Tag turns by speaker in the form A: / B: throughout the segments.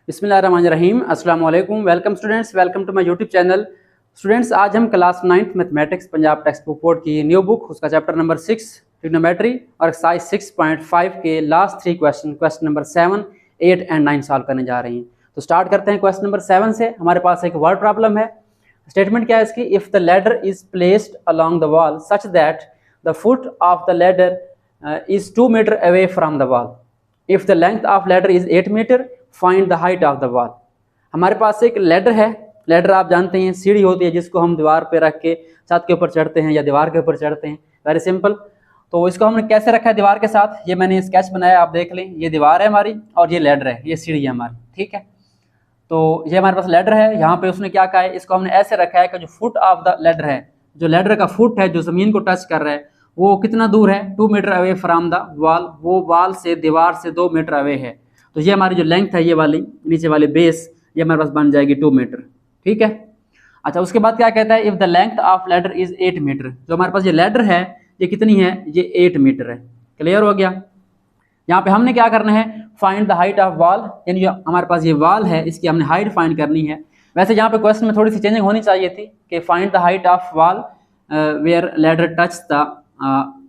A: बिस्मिल्लाहिर्रहमानिर्रहीम। अस्सलाम वालेकुम। Welcome students, welcome to my YouTube channel. Students, आज हम class 9th mathematics Punjab text book board की न्यू बुक उसका चैप्टर नंबर 6 ट्रिग्नोमेट्री और एक्सरसाइज 6.5 के last 3 question number 7, 8 and 9 solve करने जा रहे हैं। तो स्टार्ट करते हैं क्वेश्चन नंबर 7 से। हमारे पास एक वर्ड प्रॉब्लम है। स्टेटमेंट क्या है इसकी? If the ladder is placed along the wall such that the foot of the ladder is 2 metre away from the wall, if the length of ladder is 8 metre, find the height of the wall. हमारे पास एक ladder है। Ladder आप जानते हैं सीढ़ी होती है जिसको हम दीवार पे रख के छत के ऊपर चढ़ते हैं या दीवार के ऊपर चढ़ते हैं। Very simple. तो इसको हमने कैसे रखा है दीवार के साथ, ये मैंने स्केच बनाया, आप देख लें। ये दीवार है हमारी और ये लैडर है, ये सीढ़ी है हमारी, ठीक है। तो ये हमारे पास लैडर है। यहाँ पे उसने क्या कहा है, इसको हमने ऐसे रखा है कि जो फुट ऑफ द लैडर है, जो लैडर का फुट है जो जमीन को टच कर रहा है, वो कितना दूर है? 2 metre away from the wall. वो वॉल से, दीवार से 2 मीटर अवे है। तो ये हमारी जो लेंथ है, ये वाली नीचे वाली बेस, ये हमारे पास बन जाएगी 2 मीटर, ठीक है। अच्छा, उसके बाद क्या कहता है? If the length of ladder is 8 metre. जो हमारे पास ये लैडर है ये कितनी है? ये 8 मीटर है। क्लियर हो गया? यहाँ पे हमने क्या करना है? Find the height of wall, यानी जो हमारे पास ये वॉल है इसकी हमने हाइट फाइंड करनी है। वैसे यहाँ पे क्वेश्चन में थोड़ी सी चेंजिंग होनी चाहिए थी कि find the height of wall where ladder touch the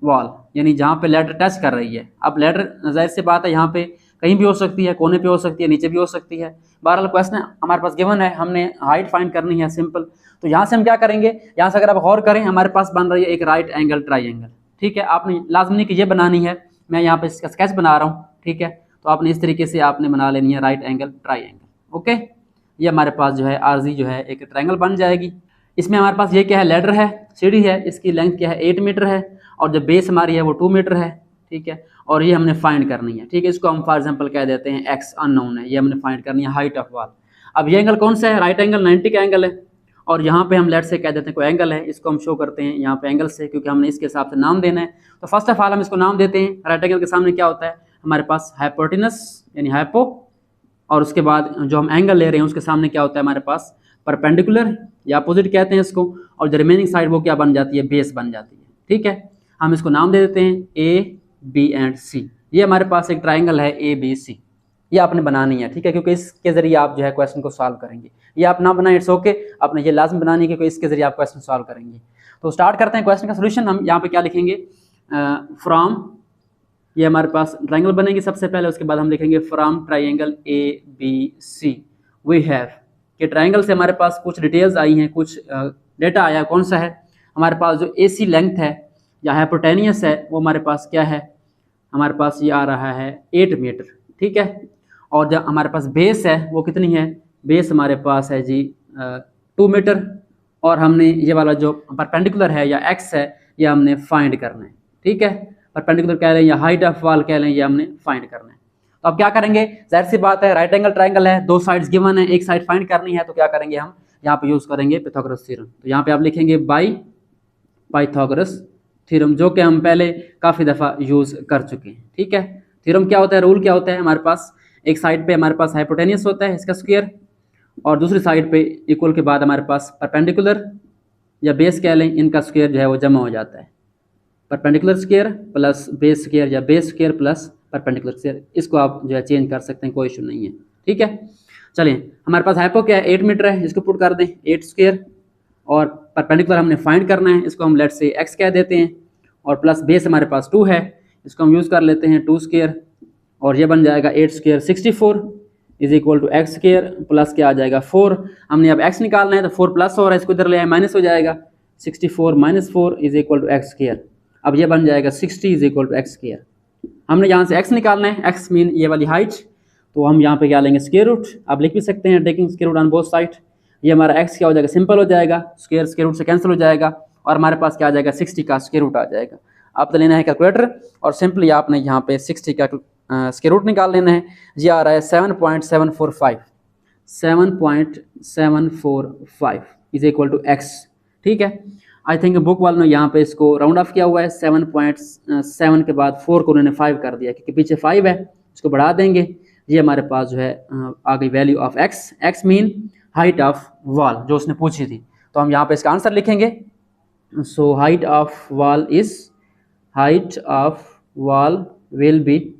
A: wall, यानी जहाँ पे लैडर टच कर रही है। अब लैडर जाहिर सी बात है यहाँ पे कहीं भी हो सकती है, कोने पे हो सकती है, नीचे भी हो सकती है। बहरहाल क्वेश्चन हमारे पास गिवन है, हमने हाइट फाइंड करनी है, सिंपल। तो यहाँ से हम क्या करेंगे? यहाँ से अगर आप गौर करें, हमारे पास बन रही है एक राइट एंगल ट्राइंगल, ठीक है। आपने लाजमी नहीं कि ये बनानी है, मैं यहाँ पे इसका स्केच बना रहा हूँ, ठीक है। तो आपने इस तरीके से आपने बना लेनी है राइट एंगल ट्राइंगल, ओके। ये हमारे पास जो है आरजी जो है एक ट्राइंगल बन जाएगी। इसमें हमारे पास ये क्या है? लैडर है, सीढ़ी है, इसकी लेंथ क्या है? 8 मीटर है, और जो बेस हमारी है वो 2 मीटर है, ठीक है। और ये हमने फाइंड करनी है, ठीक है। इसको हम फॉर एग्जांपल कह देते हैं एक्स, अननोन है, ये हमने फाइंड करनी है हाइट ऑफ वॉल। अब ये एंगल कौन सा है? राइट एंगल 90 का एंगल है। और यहाँ पे हम लेट से कह देते हैं कोई एंगल है, इसको हम शो करते हैं यहाँ पे एंगल से, क्योंकि हमने इसके हिसाब से नाम देना है। तो फर्स्ट ऑफ ऑल हम इसको नाम देते हैं। राइट एंगल के सामने क्या होता है? हमारे पास हाइपोटेनस यानी हाइपो, और उसके बाद जो हम एंगल ले रहे हैं उसके सामने क्या होता है हमारे पास? परपेंडिकुलर या अपोजिट कहते हैं इसको। और जो रिमेनिंग साइड वो क्या बन जाती है? बेस बन जाती है, ठीक है। हम इसको नाम दे देते हैं ए, बी एंड सी। ये हमारे पास एक ट्राइंगल है ए, बी, सी। ये आपने बनानी है, ठीक है, क्योंकि इसके जरिए आप जो है क्वेश्चन को सॉल्व करेंगे। ये आप ना बनाए, इट्स ओके, आपने ये लाजम बनानी है क्योंकि इसके जरिए आप क्वेश्चन सॉल्व करेंगे। तो स्टार्ट करते हैं क्वेश्चन का सोल्यूशन। हम यहाँ पे क्या लिखेंगे? फ्रॉम, ये हमारे पास ट्राइंगल बनेगी सबसे पहले, उसके बाद हम लिखेंगे from triangle A, B, C we have. कि ट्राइंगल से हमारे पास कुछ डिटेल्स आई हैं, कुछ डेटा आया। कौन सा है? हमारे पास जो ए सी लेंथ है या हाइपोटेनियस है वो हमारे पास क्या है? हमारे पास ये आ रहा है 8 मीटर, ठीक है। और जो हमारे पास बेस है वो कितनी है? बेस हमारे पास है जी 2 मीटर। और हमने ये वाला जो परपेंडिकुलर है या एक्स है ये हमने फाइंड करना है, ठीक है। परपेंडिकुलर कह रहे हैं या हाइट ऑफ वॉल कह रहे हैं, ये हमने फाइंड करना है। तो अब क्या करेंगे? जाहिर सी बात है, राइट एंगल ट्राइंगल है, 2 साइड्स गिवन है, एक साइड फाइंड करनी है। तो क्या करेंगे हम? यहाँ पे यूज करेंगे पाइथागोरस थ्योरम। तो यहाँ पे आप लिखेंगे बाई पाइथागोरस थ्योरम, जो कि हम पहले काफ़ी दफ़ा यूज़ कर चुके हैं, ठीक है। थ्योरम क्या होता है? रूल क्या होता है? हमारे पास एक साइड पे हमारे पास हाइपोटेनियस होता है, इसका स्क्वायर, और दूसरी साइड पे इक्वल के बाद हमारे पास परपेंडिकुलर या बेस कह लें, इनका स्क्वायर जो है वो जमा हो जाता है। Perpendicular square plus base square या base square plus perpendicular square, इसको आप जो है चेंज कर सकते हैं, कोई इशू नहीं है, ठीक है। चलिए, हमारे पास हाइपो क्या है? 8 मीटर है, इसको पुट कर दें 8 स्क्वायर। और परपेंडिकुलर हमने फाइंड करना है, इसको हम लेट से एक्स कह देते हैं। और प्लस बेस हमारे पास 2 है, इसको हम यूज़ कर लेते हैं 2 स्क्वायर। और ये बन जाएगा 8 square 64 is equal to x square plus क्या आ जाएगा 4। हमने अब एक्स निकालना है तो 4 प्लस हो रहा है, इसको इधर ले आए माइनस हो जाएगा। 64 minus 4 is equal to x square. अब ये बन जाएगा 60 is equal to x square. हमने यहाँ से एक्स निकालना है, एक्स मीन ये वाली हाइट। तो हम यहाँ पे क्या लेंगे? Square root. आप लिख भी सकते हैं taking square root on both side. ये हमारा एक्स क्या हो जाएगा? सिंपल हो जाएगा, स्क्वायर रूट से कैंसिल हो जाएगा, और हमारे पास क्या आ जाएगा? 60 का स्क्वायर रूट आ जाएगा। आप तो लेना है कैलकुलेटर और सिंपली आपने यहाँ पे 60 का स्क्वायर रूट निकाल लेना है। ये आ रहा है 7.745, 7.745 इज इक्वल टू एक्स, ठीक है। आई थिंक बुक वालों ने यहाँ पे इसको राउंड ऑफ किया हुआ है, 7.7 के बाद 4 को उन्होंने 5 कर दिया, क्योंकि पीछे 5 है, इसको बढ़ा देंगे। ये हमारे पास जो है आ गई value of x. X mean height of wall जो उसने पूछी थी। तो हम यहाँ पे इसका आंसर लिखेंगे। So height of wall is, height of wall will be,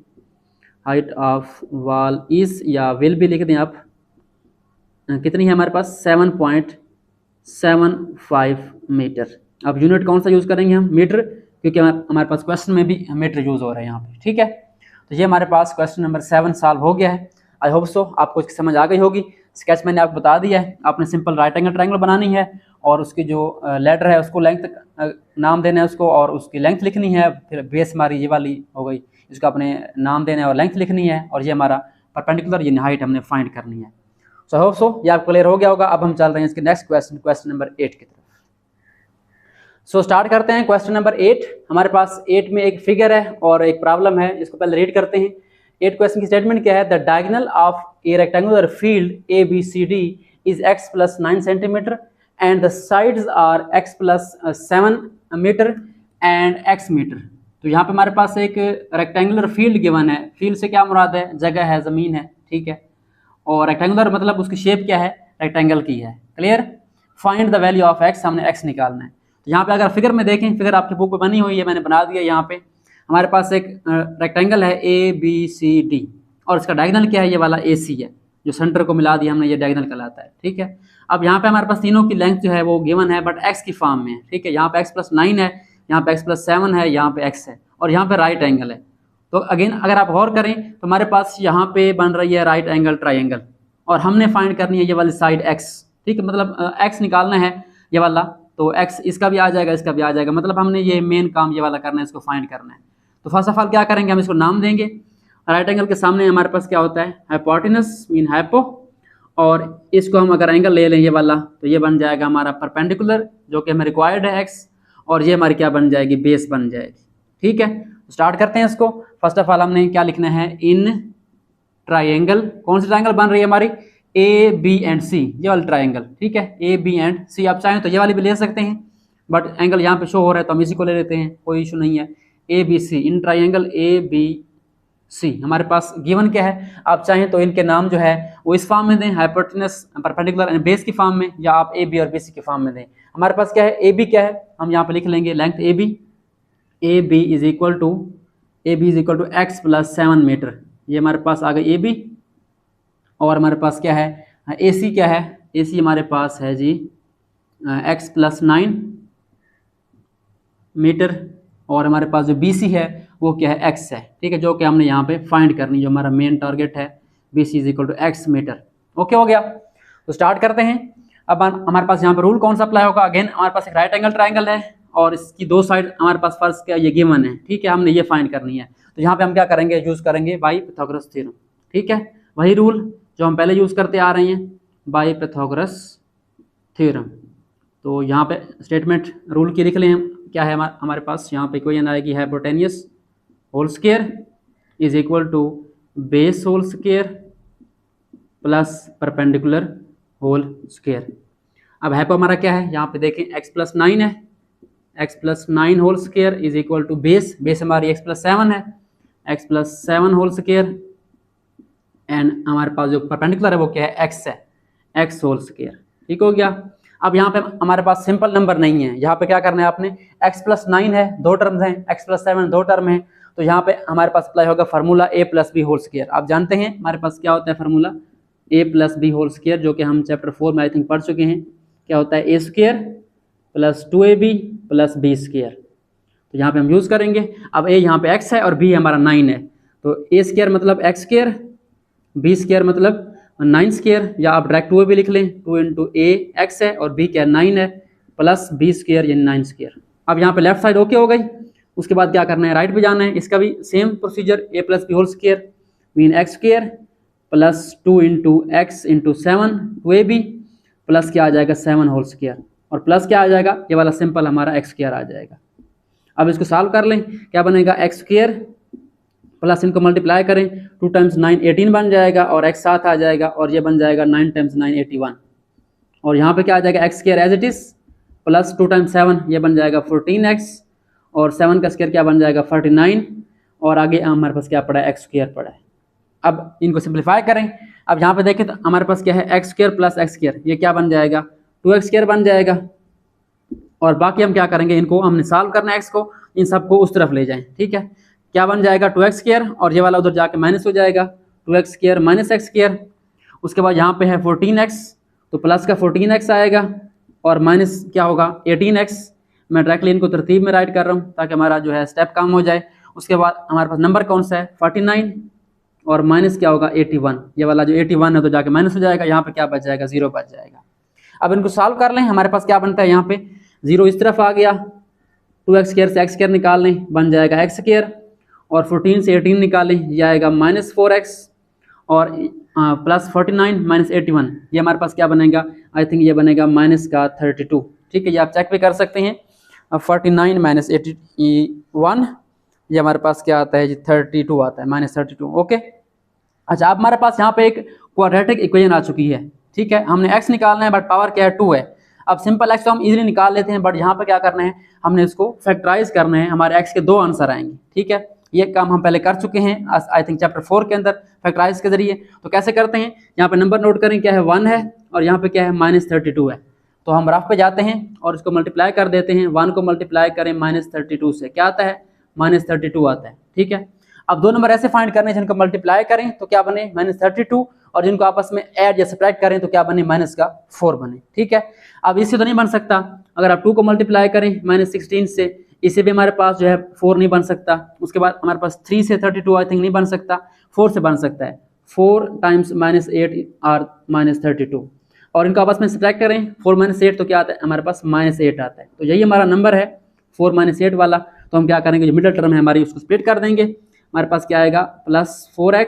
A: height of wall is या विल बी लिख दें आप, कितनी है हमारे पास 7.75 मीटर। अब यूनिट कौन सा यूज़ करेंगे हम, मीटर, क्योंकि हमारे पास क्वेश्चन में भी मीटर यूज़ हो रहा है यहाँ पे। ठीक है, तो ये हमारे पास क्वेश्चन नंबर 7 सॉल्व हो गया है। आई होप सो आपको इसकी समझ आ गई होगी। स्केच मैंने आपको बता दिया है, आपने सिंपल राइट एंगल ट्रायंगल बनानी है और उसकी जो लेटर है उसको लेंथ नाम देना है उसको, और उसकी लेंथ लिखनी है। फिर बेस हमारी ये वाली हो गई, इसको आपने नाम देना है और लेंथ लिखनी है, और ये हमारा परपेंडिकुलर ये हाइट हमने फाइंड करनी है। सो होप सो ये आपको क्लियर हो गया होगा। अब हम चल रहे हैं इसके नेक्स्ट क्वेश्चन, क्वेश्चन नंबर 8 की तरफ। सो स्टार्ट करते हैं क्वेश्चन नंबर 8। हमारे पास 8 में एक फिगर है और एक प्रॉब्लम है, इसको पहले रीड करते हैं। 8 क्वेश्चन की स्टेटमेंट क्या है, the diagonal of a rectangular field A B C D is x + 9 centimetre and the sides are x + 7 metre and x metre. तो यहाँ पे हमारे पास एक रेक्टेंगुलर फील्ड गिवन है। फील्ड से क्या मुराद है, जगह है, ज़मीन है। ठीक है, और रेक्टेंगुलर मतलब उसकी शेप क्या है, रेक्टेंगल की है। Clear, find the value of x, हमने x निकालना है। तो यहाँ पे अगर फिगर में देखें, फिगर आपकी बुक में बनी हुई है, मैंने बना दिया। यहाँ पे हमारे पास एक रेक्टेंगल है ABCD और इसका डायगोनल क्या है, ये वाला AC है, जो सेंटर को मिला दिया हमने, ये डायगोनल कहलाता है। ठीक है, अब यहाँ पे हमारे पास तीनों की लेंथ जो है वो गिवन है, बट x की फॉर्म में है। ठीक है, यहाँ पे x + 9 है, यहाँ पे x + 7 है, यहाँ पे x है, और यहाँ पे राइट एंगल है। तो अगेन अगर आप गौर करें तो हमारे पास यहाँ पे बन रही है राइट एंगल ट्राइंगल, और हमने फाइंड करनी है ये वाली साइड x। ठीक है, मतलब x निकालना है ये वाला, तो x इसका भी आ जाएगा, इसका भी आ जाएगा, मतलब हमने ये मेन काम ये वाला करना है, इसको फाइंड करना है। तो फर्स्ट ऑफ ऑल क्या करेंगे, हम इसको नाम देंगे। राइट एंगल के सामने हमारे पास क्या होता है, हाइपोटेनस मीन हाइपो, और इसको हम अगर एंगल ले लें ये वाला, तो ये बन जाएगा हमारा परपेंडिकुलर, जो कि हमें रिक्वायर्ड है x, और ये हमारी क्या बन जाएगी, बेस बन जाएगी। ठीक है, स्टार्ट करते हैं इसको। फर्स्ट ऑफ ऑल हमने क्या लिखना है, इन ट्राइंगल, कौन सी ट्राइंगल बन रही है हमारी, A B एंड C, ये वाला ट्राइंगल। ठीक है, A B एंड C, आप चाहें तो ये वाली भी ले सकते हैं, बट एंगल यहाँ पे शो हो रहा है तो हम इसी को ले लेते हैं, कोई इशू नहीं है। ABC, इन ट्राइंगल ABC हमारे पास गिवन क्या है। आप चाहें तो इनके नाम जो है वो इस फॉर्म में दें, हाइपोटेनस, परपेंडिकुलर एंड बेस की फॉर्म में, या आप AB और BC की फॉर्म में दें। हमारे पास क्या है, AB क्या है, हम यहाँ पे लिख लेंगे length AB is equal to x + 7 metre. ये हमारे पास आ गई AB, और हमारे पास क्या है, AC क्या है, AC हमारे पास है जी x + 9 मीटर, और हमारे पास जो BC है वो क्या है, x है। ठीक है, जो कि हमने यहाँ पे फाइंड करनी, जो हमारा मेन टारगेट है, BC is x metre. Okay हो गया, तो स्टार्ट करते हैं। अब हमारे पास यहाँ पे रूल कौन सा अप्लाई होगा, अगेन हमारे पास एक राइट एंगल ट्राइंगल है और इसकी दो साइड हमारे पास फर्स्ट क्या ये गिवन है। ठीक है, हमने ये फाइंड करनी है, तो यहाँ पे हम क्या करेंगे, यूज करेंगे बाय पाइथागोरस थ्योरम। ठीक है, वही रूल जो हम पहले यूज करते आ रहे हैं, बाय पाइथागोरस थ्योरम। तो यहाँ पे स्टेटमेंट रूल की लिख लें हम, क्या है हमारे पास यहाँ पे इक्वेशन आएगी, hypotenuse whole square is equal to base whole square plus perpendicular whole square. अब हाइपो हमारा क्या है, यहाँ पे देखें x + 9 है, x + 9 whole square is equal to base हमारी x + 7 है, x + 7 होल स्क्वायर, एंड हमारे पास जो परपेंडिकुलर है वो क्या है, x है, x होल स्क्वायर। ठीक हो गया। अब यहाँ पे हमारे पास सिंपल नंबर नहीं है, यहाँ पे क्या करना है आपने, x + 9 है, दो टर्म्स हैं, x + 7 दो टर्म है, तो यहाँ पे हमारे पास अप्लाई होगा formula a + b whole square. आप जानते हैं हमारे पास क्या होता है formula, a + b whole square, जो कि हम चैप्टर 4 में आई थिंक पढ़ चुके हैं। क्या होता है, a² + 2ab + b स्क्वायर। तो यहाँ पे हम यूज़ करेंगे। अब a यहाँ पे x है और b हमारा 9 है, तो a² मतलब x², b² मतलब 9², या आप डायरेक्ट 2ab लिख लें, 2 × a x है और b क्या 9 है, प्लस b² यानी 9²। अब यहाँ पे लेफ्ट साइड ओके हो गई। उसके बाद क्या करना है, राइट पे जाना है, इसका भी same procedure, a + b whole square mean x² plus 2 × x × 7 2ab plus क्या आ जाएगा 7 होल स्क्वायर, और प्लस क्या आ जाएगा, ये वाला सिंपल हमारा x² आ जाएगा। अब इसको सॉल्व कर लें, क्या बनेगा, x² प्लस इनको मल्टीप्लाई करें, 2 × 9 18 बन जाएगा, और x साथ आ जाएगा, और ये बन जाएगा 9 × 9 81, और यहाँ पे क्या आ जाएगा x² as it is, plus 2 × 7 ये बन जाएगा 14x, और 7 का स्क्वायर क्या बन जाएगा 49, और आगे हमारे पास क्या पड़ा है, x² पड़ा है। अब इनको सिंप्लीफाई करें। अब यहाँ पे देखें तो हमारे पास क्या है, x² + x², ये क्या बन जाएगा 2x² बन जाएगा, और बाकी हम क्या करेंगे, इनको हमने सॉल्व करना है x को, इन सबको उस तरफ ले जाएं। ठीक है, क्या बन जाएगा 2x², और ये वाला उधर जाके माइनस हो जाएगा, 2x² - x², उसके बाद यहाँ पे है 14x, तो प्लस का 14x आएगा और माइनस क्या होगा 18x। मैं डायरेक्टली इनको तरतीब में राइट कर रहा हूँ ताकि हमारा जो है स्टेप कम हो जाए। उसके बाद हमारे पास नंबर कौन सा है 49 और माइनस क्या होगा 81। ये वाला जो 81 है तो जाके माइनस हो जाएगा, यहाँ पे क्या बच जाएगा 0 बच जाएगा। अब इनको सॉल्व कर लें, हमारे पास क्या बनता है यहाँ पे 0 इस तरफ आ गया, 2x स्क्वायर से x स्क्वायर निकाल लें बन जाएगा x स्क्वायर, और 14 से 18 निकालें ये आएगा -4x, और प्लस 49 माइनस 81 ये हमारे पास क्या बनेगा, आई थिंक ये बनेगा माइनस का 32। ठीक है, ये आप चेक भी कर सकते हैं। अब 49 माइनस 81 ये हमारे पास क्या आता है जी 32 आता है, -32। ओके, अच्छा अब हमारे पास यहाँ पे एक क्वाड्रेटिक इक्वेशन आ चुकी है। ठीक है, हमने x निकालना है बट पावर क्या है 2 है। अब सिंपल x तो हम इजीली निकाल लेते हैं, बट यहाँ पे क्या करना है हमने इसको फैक्टराइज करना है, हमारे x के 2 आंसर आएंगे। ठीक है, ये काम हम पहले कर चुके हैं आई थिंक चैप्टर 4 के अंदर फैक्टराइज के जरिए। तो कैसे करते हैं, यहाँ पे नंबर नोट करें, क्या है 1 है और यहाँ पे क्या है -32 है। तो हम रफ पे जाते हैं और इसको मल्टीप्लाई कर देते हैं, 1 को मल्टीप्लाई करें -32 से क्या आता है -32 आता है। ठीक है, अब 2 नंबर ऐसे फाइंड करने जिनको मल्टीप्लाई करें तो क्या बने -32, और जिनको आपस में ऐड या सब्ट्रैक्ट करें तो क्या बने -4 बने। ठीक है, अब इससे तो नहीं बन सकता, अगर आप 2 को मल्टीप्लाई करें -16 से, इससे भी हमारे पास जो है 4 नहीं बन सकता। उसके बाद हमारे पास 3 से 32 आई थिंक नहीं बन सकता, 4 से बन सकता है, 4 टाइम्स -8 और -32, और इनको आपस में सब्ट्रैक्ट करें 4 - 8 तो क्या आता है हमारे पास -8 आता है। तो यही हमारा नंबर है 4 - 8 वाला। तो हम क्या करेंगे, जो मिडिल टर्म है हमारी उसको स्प्लिट कर देंगे, हमारे पास क्या आएगा +4x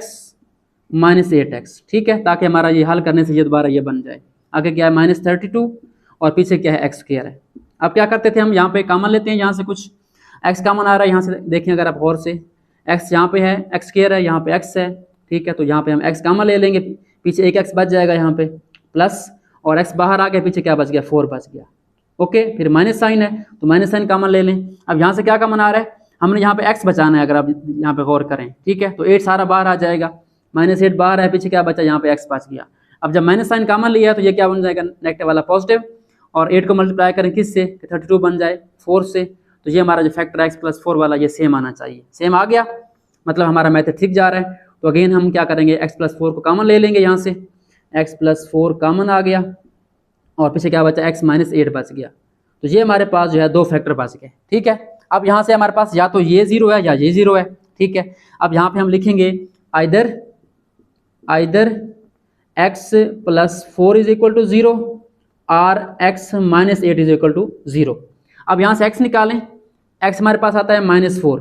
A: -8x। ठीक है, ताकि हमारा ये हल करने से ये दोबारा ये बन जाए। आगे क्या है -32 और पीछे क्या है x स्क्वायर है। अब क्या करते थे हम यहाँ पे कॉमन लेते हैं, यहाँ से कुछ x कॉमन आ रहा है, यहाँ से देखें अगर आप गौर से x यहाँ पे है, x स्क्वायर है, यहाँ पे x है। ठीक है, तो यहाँ पे हम x कॉमन ले लेंगे, पीछे एक x बच जाएगा यहाँ पे प्लस, और x बाहर आ गया, पीछे क्या बच गया 4 बच गया। ओके, फिर माइनस साइन है तो माइनस साइन कॉमन ले लें। अब यहाँ से क्या कॉमन आ रहा है, हमने यहाँ पे x बचाना है, अगर आप यहाँ पे गौर करें। ठीक है, तो 8 सारा बाहर आ जाएगा, -8 बाहर है, पीछे क्या बचा यहाँ पे x बच गया। अब जब माइनस साइन कॉमन लिया है तो ये क्या बन जाएगा नेगेटिव वाला पॉजिटिव, और 8 को मल्टीप्लाई करें किससे 32 बन जाए 4 से, तो ये हमारा जो फैक्टर x +4 वाला ये सेम आना चाहिए। सेम आ गया, मतलब हमारा मैथड ठीक जा रहा है। तो अगेन हम क्या करेंगे x +4 को कॉमन ले लेंगे, यहाँ से x +4 कॉमन आ गया और पीछे क्या बचा x -8 बच गया। तो ये हमारे पास जो है 2 फैक्टर बच गए। ठीक है, अब यहाँ से हमारे पास या तो ये 0 है या ये 0 है। ठीक है, अब यहाँ पे हम लिखेंगे आइदर x +4 = 0 और x -8 = 0। अब यहाँ से x निकालें, x हमारे पास आता है -4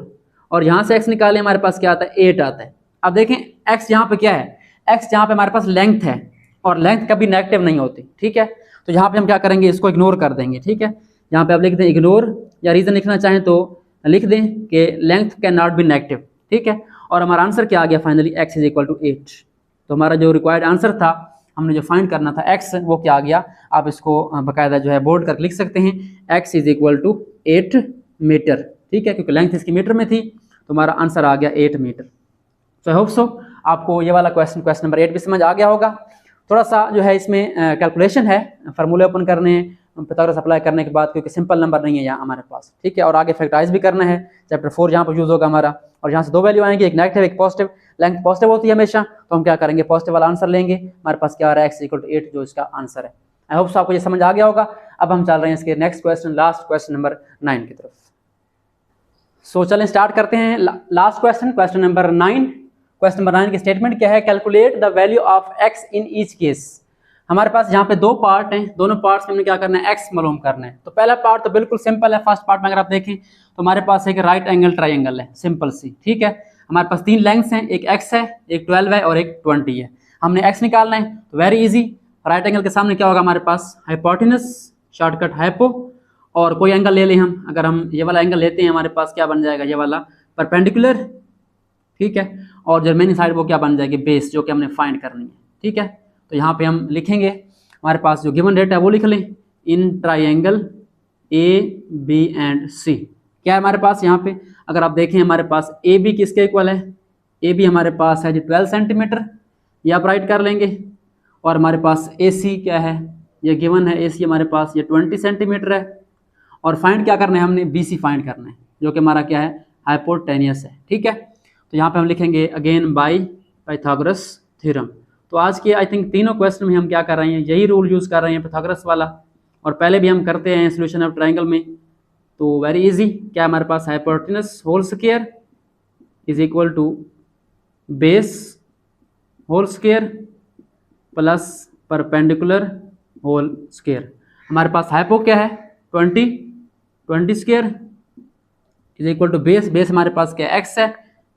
A: और यहाँ से x निकालें हमारे पास क्या आता है 8 आता है। अब देखें x यहाँ पे क्या है, x यहाँ पे हमारे पास लेंथ है और लेंथ कभी नेगेटिव नहीं होती। ठीक है, तो यहाँ पे हम क्या करेंगे, इसको इग्नोर कर देंगे। ठीक है, यहाँ पे आप लिख दें इग्नोर, या रीजन लिखना चाहें तो लिख दें कि length can not be negative. ठीक है, और हमारा आंसर क्या आ गया फाइनली x = 8। तो हमारा जो रिक्वायर्ड आंसर था, हमने जो फाइंड करना था x, वो क्या आ गया, आप इसको बाकायदा जो है बोल्ड करके लिख सकते हैं, x = 8 मीटर। ठीक है, क्योंकि लेंथ इसकी मीटर में थी तो हमारा आंसर आ गया 8 metre. So I hope so आपको ये वाला क्वेश्चन नंबर 8 भी समझ आ गया होगा। थोड़ा सा जो है इसमें कैलकुलेशन है, फार्मूले ओपन करने हैं पिथागोरस अप्लाई करने के बाद, क्योंकि सिंपल नंबर नहीं है यहाँ हमारे पास। ठीक है, और आगे फैक्टराइज भी करना है, चैप्टर 4 यहाँ पर यूज़ होगा हमारा, और यहाँ से 2 वैल्यू आएंगे, एक नेगेटिव एक पॉजिटिव। लेंथ पॉजिटिव होती है हमेशा, तो हम क्या करेंगे पॉजिटिव वाला आंसर लेंगे। हमारे पास क्या आ रहा है x = 8 जो इसका आंसर है। आई होप आपको ये समझ आ गया होगा। अब हम चल रहे हैं इसके next question, last question number 9 की तरफ। सो चलें स्टार्ट करते हैं last question number 9। Question number 9 की स्टेटमेंट क्या है, calculate the value of x in each case. हमारे पास यहाँ पे 2 पार्ट हैं, दोनों पार्ट्स में हमने क्या करना है x मालूम करना है। तो पहला पार्ट तो बिल्कुल सिंपल है, फर्स्ट पार्ट में अगर आप देखें तो हमारे पास एक राइट एंगल ट्राइंगल है, सिंपल सी। ठीक है, हमारे पास 3 लेंथ्स हैं, एक x है, एक 12 है और एक 20 है। हमने x निकालना है तो वेरी इजी, राइट एंगल के सामने क्या होगा हमारे पास हाइपोटेनस, शॉर्टकट हाइपो, और कोई एंगल ले लें हम, अगर हम ये वाला एंगल लेते हैं हमारे पास क्या बन जाएगा ये वाला परपेंडिकुलर। ठीक है, और जो रिमेनिंग साइड वो क्या बन जाएगी बेस, जो कि हमने फाइंड करनी है। ठीक है, तो यहाँ पे हम लिखेंगे हमारे पास जो गिवन डेटा है वो लिख लें, in triangle AB and C। क्या है हमारे पास यहाँ पे, अगर आप देखें हमारे पास AB किसके इक्वल है, AB हमारे पास है जी 12 सेंटीमीटर, ये आप राइट कर लेंगे, और हमारे पास AC क्या है, ये गिवन है AC हमारे पास ये 20 सेंटीमीटर है, और फाइंड क्या करना है हमने BC फाइंड करना है, जो कि हमारा क्या है हाइपोटेनियस है। ठीक है, तो यहाँ पे हम लिखेंगे अगेन बाय पाइथागोरस थ्योरम। तो आज के आई थिंक तीनों क्वेश्चन में हम क्या कर रहे हैं, यही रूल यूज़ कर रहे हैं पाइथागोरस वाला, और पहले भी हम करते हैं सोल्यूशन ऑफ ट्रायंगल में। तो वेरी इजी, क्या हमारे पास hypotenuse whole square is equal to base whole square plus perpendicular whole square. हमारे पास हाइपो क्या है 20 square is equal to base हमारे पास क्या एक्स है,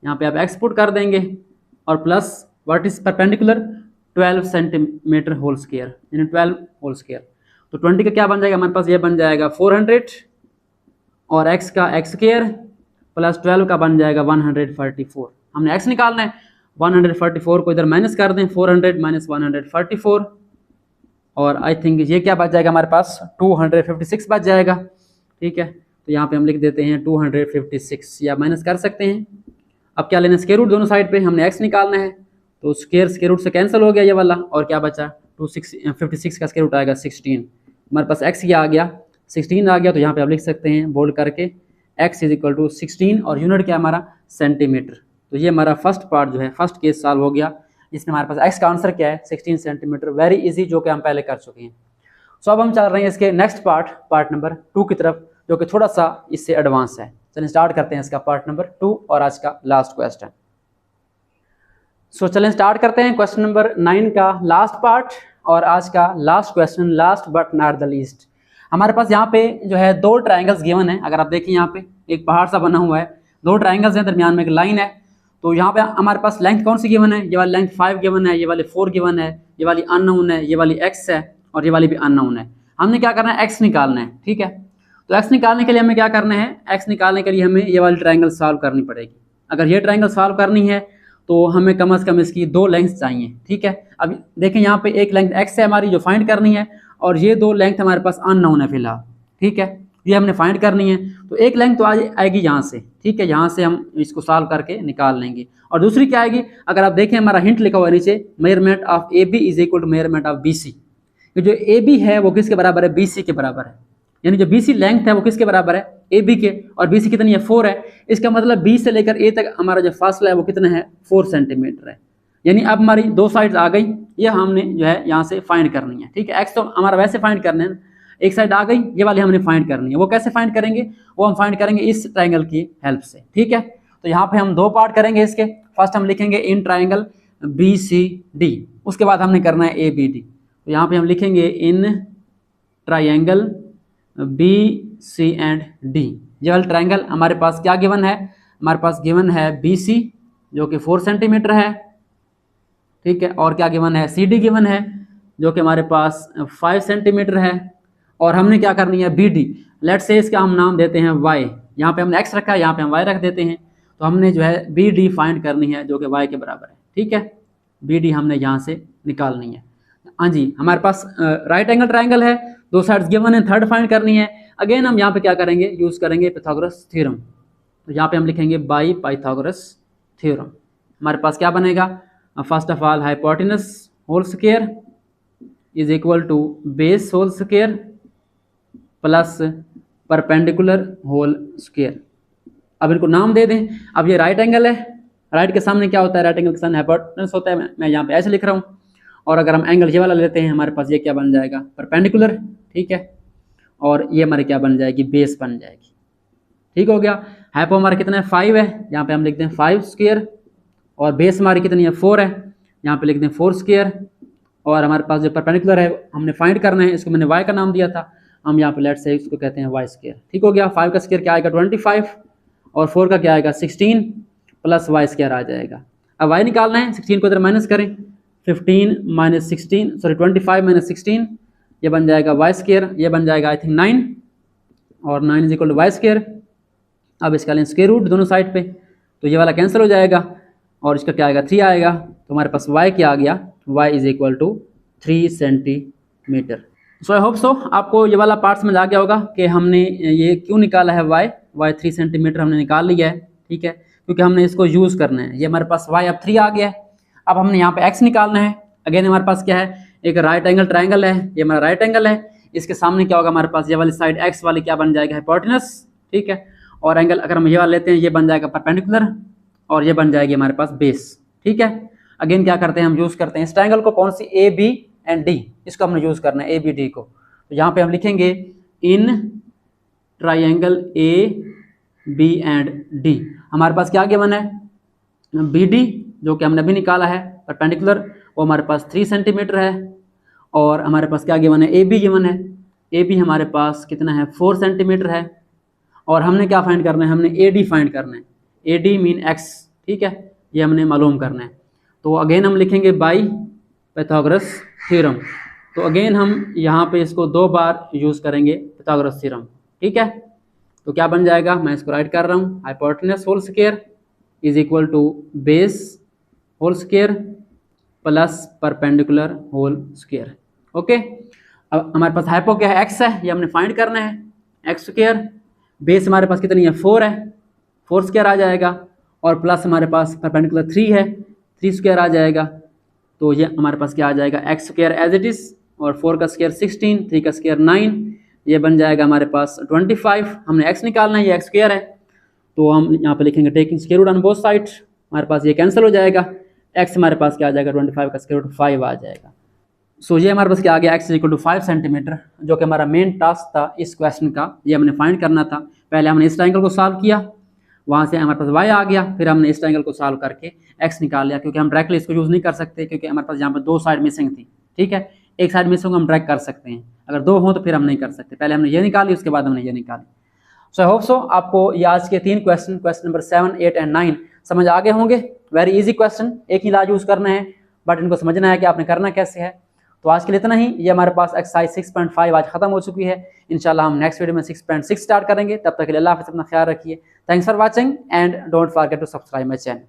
A: यहाँ पे आप एक्स पुट कर देंगे, और plus what is perpendicular 12 centimetre whole square, यानी 12 होल स्क्वायर। तो 20 का क्या बन जाएगा हमारे पास, ये बन जाएगा 400, और x का एक्स स्क्वायर प्लस 12 का बन जाएगा 144। हमने x निकालना है, 144 को इधर माइनस कर दें, 400 माइनस 144, और आई थिंक ये क्या बच जाएगा हमारे पास 256 बच जाएगा। ठीक है, तो यहाँ पे हम लिख देते हैं 256, या माइनस कर सकते हैं। अब क्या लेना, स्क्वायर रूट दोनों साइड पे, हमने x निकालना है, तो स्क्वायर रूट से कैंसिल हो गया ये वाला, और क्या बचा 256 का स्क्वायर रूट आएगा 16। हमारे पास x क्या आ गया 16 आ गया, तो यहाँ पे आप लिख सकते हैं बोल्ड करके x इज इक्वल टू 16, और यूनिट क्या हमारा सेंटीमीटर। तो ये हमारा फर्स्ट पार्ट जो है, फर्स्ट केस सॉल्व हो गया। इसमें हमारे पास x का आंसर क्या है 16 सेंटीमीटर, वेरी इजी, जो कि हम पहले कर चुके हैं। सो अब हम चल रहे हैं इसके नेक्स्ट पार्ट नंबर 2 की तरफ, जो कि थोड़ा सा इससे एडवांस है। चलिए स्टार्ट करते हैं इसका पार्ट नंबर 2 और आज का लास्ट क्वेश्चन। सो चलें स्टार्ट करते हैं क्वेश्चन नंबर 9 का लास्ट पार्ट और आज का last question, last but not the least. हमारे पास यहाँ पे जो है 2 ट्रायंगल्स गिवन है। अगर आप देखिए यहाँ पे एक पहाड़ सा बना हुआ है, 2 ट्रायंगल्स हैं, दरमियान में एक लाइन है। तो यहाँ पे हमारे पास लेंथ कौन सी गिवन है, ये वाली लेंथ 5 गिवन है, ये वाली 4 गिवन है, ये वाली अननोन है, ये वाली x है, और ये वाली भी अननोन है। हमने क्या करना है, x निकालना है। ठीक है, तो x निकालने के लिए हमें क्या करना है, x निकालने के लिए हमें ये वाली ट्रायंगल सॉल्व करनी पड़ेगी। अगर ये ट्रायंगल सॉल्व करनी है तो हमें कम से कम इसकी 2 लेंथ चाहिए। ठीक है, अब देखें यहाँ पे एक लेंथ x है हमारी जो फाइंड करनी है, और ये 2 लेंथ हमारे पास अननोन है फिलहाल। ठीक है, ये हमने फाइंड करनी है। तो एक लेंथ तो आएगी यहाँ से, ठीक है, यहाँ से हम इसको सॉल्व करके निकाल लेंगे। और दूसरी क्या आएगी, अगर आप देखें हमारा हिंट लिखा हुआ है नीचे, measurement of AB is equal to measurement of BC। जो AB है वो किसके बराबर है, BC के बराबर है। यानी जो BC लेंथ है वो किसके बराबर है, AB के, और BC कितनी है 4 है। इसका मतलब B से लेकर A तक हमारा जो फासला है वो कितना है 4 सेंटीमीटर है। यानी अब हमारी 2 साइड्स आ गई, ये हमने जो है यहाँ से फाइंड करनी है। ठीक है, x तो हमारा वैसे फाइंड करना है, एक साइड आ गई, ये वाली हमने फाइंड करनी है। वो कैसे फाइंड करेंगे, वो हम फाइंड करेंगे इस ट्रायंगल की हेल्प से। ठीक है, तो यहाँ पे हम 2 पार्ट करेंगे इसके। फर्स्ट हम लिखेंगे इन ट्रायंगल BCD, उसके बाद हमने करना है ABD। तो यहाँ पे हम लिखेंगे in triangle BC and D। ये वाला ट्रायंगल हमारे पास क्या गिवन है, हमारे पास गिवन है BC जो कि 4 सेंटीमीटर है। ठीक है, और क्या गिवन है, CD गिवन है जो कि हमारे पास 5 सेंटीमीटर है। और हमने क्या करनी है BD, लेट से इसका हम नाम देते हैं Y। यहाँ पे हमने X रखा है, यहाँ पे हम Y रख देते हैं। तो हमने जो है BD फाइंड करनी है जो कि Y के बराबर है। ठीक है, BD हमने यहाँ से निकालनी है। हाँ जी, हमारे पास राइट एंगल ट्रायंगल है, 2 साइड्स गिवन है, थर्ड फाइंड करनी है। अगेन हम यहाँ पे क्या करेंगे, यूज़ करेंगे पाइथागोरस थ्योरम। तो यहाँ पे हम लिखेंगे बाई पाइथागोरस थ्योरम। हमारे पास क्या बनेगा, first of all hypotenuse whole square is equal to base whole square plus perpendicular whole square. अब इनको नाम दे दें। अब ये राइट एंगल है, राइट के सामने क्या होता है, राइट एंगल के सामने हाइपोटेनस होता है। मैं यहाँ पे ऐसे लिख रहा हूँ। और अगर हम एंगल ये वाला लेते हैं, हमारे पास ये क्या बन जाएगा, परपेंडिकुलर। ठीक है, और ये हमारे क्या बन जाएगी, बेस बन जाएगी। ठीक हो गया। हाइपो हमारा कितना है 5 है, यहाँ पे हम लिखते हैं 5 स्क्वायर, और बेस हमारी कितनी है 4 है, यहाँ पे लिखते हैं 4 स्क्वायर। और हमारे पास जो परपेंडिकुलर है हमने फाइंड करना है, इसको मैंने y का नाम दिया था, हम यहाँ पे लेट से इसको कहते हैं y स्क्वायर। ठीक हो गया। 5 का स्क्वायर क्या आएगा 25, और 4 का क्या आएगा 16 प्लस y स्क्वायर आ जाएगा। अब y निकालना है, 16 को इधर माइनस करें, 25 माइनस 16, ये बन जाएगा y स्क्वायर, ये बन जाएगा आई थिंक 9, और 9 is equal to y square. अब इसका लें स्क्वायर रूट दोनों साइड पे, तो ये वाला कैंसिल हो जाएगा, और इसका क्या आएगा 3 आएगा। तो हमारे पास y क्या आ गया, y is equal to 3 centimetre. So I hope so आपको ये वाला पार्ट समझ आ गया होगा कि हमने ये क्यों निकाला है y 3 सेंटीमीटर हमने निकाल लिया है। ठीक है, क्योंकि हमने इसको यूज़ करना है। ये हमारे पास y अब 3 आ गया है। अब हमने यहाँ पे x निकालना है। अगेन हमारे पास क्या है, एक राइट एंगल ट्रायंगल है, ये हमारा राइट एंगल है। इसके सामने क्या होगा, हमारे पास ये वाली साइड x वाली क्या बन जाएगा, हाइपोटेनस। ठीक है, और एंगल अगर हम ये वाला लेते हैं, ये बन जाएगा परपेंडिकुलर, और ये बन जाएगी हमारे पास बेस। ठीक है, अगेन क्या करते हैं हम यूज़ करते हैं इस ट्रायंगल को, कौन सी, ए बी एंड डी, इसको हमने यूज़ करना है, ए बी डी को। तो यहाँ पे हम लिखेंगे in triangle A B and D हमारे पास क्या गिवन है, बी डी जो कि हमने अभी निकाला है परपेंडिकुलर, वो हमारे पास 3 सेंटीमीटर है, और हमारे पास क्या गिवन है, ए बी गिवन है, ए बी हमारे पास कितना है 4 सेंटीमीटर है, और हमने क्या फाइंड करना है, हमने ए डी फाइंड करना है, ए डी मीन एक्स, ठीक है, ये हमने मालूम करना है। तो अगेन हम लिखेंगे बाई पाइथागोरस थ्योरम। तो अगेन हम यहाँ पे इसको 2 बार यूज़ करेंगे पाइथागोरस थ्योरम, ठीक है। तो क्या बन जाएगा, मैं इसको राइट कर रहा हूँ, hypotenuse whole square is equal to base whole square plus perpendicular whole square. Okay, अब हमारे पास हाइपो क्या है, एक्स है, ये हमने फाइंड करना है, एक्स स्क्वायर, बेस हमारे पास कितनी है 4 है, 4 स्क्वायर आ जाएगा, और प्लस हमारे पास परपेंडिकुलर 3 है, 3 स्क्वायर आ जाएगा। तो ये हमारे पास क्या आ जाएगा, x square as it is, और 4 का स्क्वायर 16, 3 का स्क्वायर 9, ये बन जाएगा हमारे पास 25। हमने एक्स निकालना है, ये एक्स स्क्वायर है, तो हम यहाँ पे लिखेंगे taking square root on both side, हमारे पास ये कैंसिल हो जाएगा, एक्स हमारे पास क्या आ जाएगा 25 का स्क्वायर रूट 5 आ जाएगा। सो ये हमारे पास क्या आ गया, एक्स इक्वल टू 5 सेंटीमीटर, जो कि हमारा मेन टास्क था इस क्वेश्चन का, ये हमने फाइंड करना था। पहले हमने इस ट्रायंगल को सॉल्व किया, वहाँ से हमारे पास y आ गया, फिर हमने इस ट्रायंगल को सॉल्व करके x निकाल लिया, क्योंकि हम डायरेक्टली इसको यूज़ नहीं कर सकते, क्योंकि हमारे पास यहाँ पर 2 साइड मिसिंग थी, ठीक है, एक साइड मिसिंग हम डायरेक्ट कर सकते हैं, अगर 2 हों तो फिर हम नहीं कर सकते। पहले हमने ये निकाली, उसके बाद हमने ये निकाली। सो आई होप सो आपको ये आज के 3 क्वेश्चन नंबर 7, 8 एंड 9 समझ आ गए होंगे। वेरी इजी क्वेश्चन, एक ही लाज यूज़ करना है, बट इनको समझना है कि आपने करना कैसे है। तो आज के लिए इतना ही, ये हमारे पास एक्सरसाइज 6.5 आज खत्म हो चुकी है। इंशाल्लाह हम नेक्स्ट वीडियो में 6.6 स्टार्ट करेंगे। तब तक के लिए अल्लाह हाफ़िज़, अपना ख्याल रखिए। Thanks for watching and don't forget to subscribe my channel.